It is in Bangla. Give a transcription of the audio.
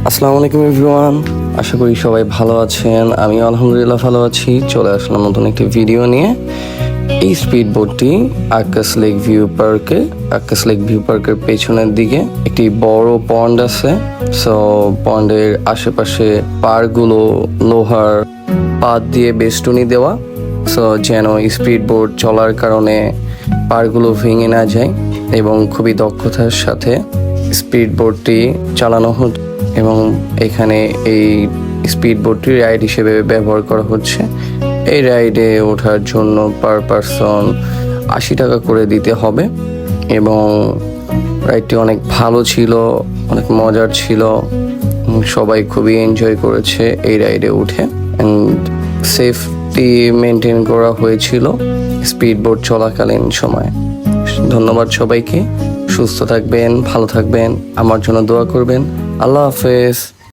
আসসালামু আলাইকুম এভরিওয়ান, আশা করি সবাই ভালো আছেন। আমি আলহামদুলিল্লাহ ভালো আছি। চলে আসলাম নতুন একটি ভিডিও নিয়ে। এই স্পিড বোটটি আকাশ লেক ভিউ পার্কের পেছনের দিকে একটি বড় পন্ড আছে। সো পন্ডের আশেপাশে পাড়গুলো লোহার পাত দিয়ে বেষ্টনী দেওয়া, সো যেন স্পিড বোট চলার কারণে পাড়গুলো ভেঙে না যায় এবং খুবই দক্ষতার সাথে স্পিড বোটটি চালানো হচ্ছে এবং এখানে এই স্পিড বোটটি রাইড হিসেবে ব্যবহার করা হচ্ছে। এই রাইডে ওঠার জন্য পার পারসন 80 টাকা করে দিতে হবে এবং রাইডটি অনেক ভালো ছিল, অনেক মজার ছিল। সবাই খুবই এনজয় করেছে এই রাইডে উঠে। অ্যান্ড সেফটি মেনটেন করা হয়েছিল স্পিড বোট চলাকালীন সময়। ধন্যবাদ সবাইকে। সুস্থ থাকবেন, ভালো থাকবেন, আমার জন্য দোয়া করবেন। আল্লাহ হাফেজ।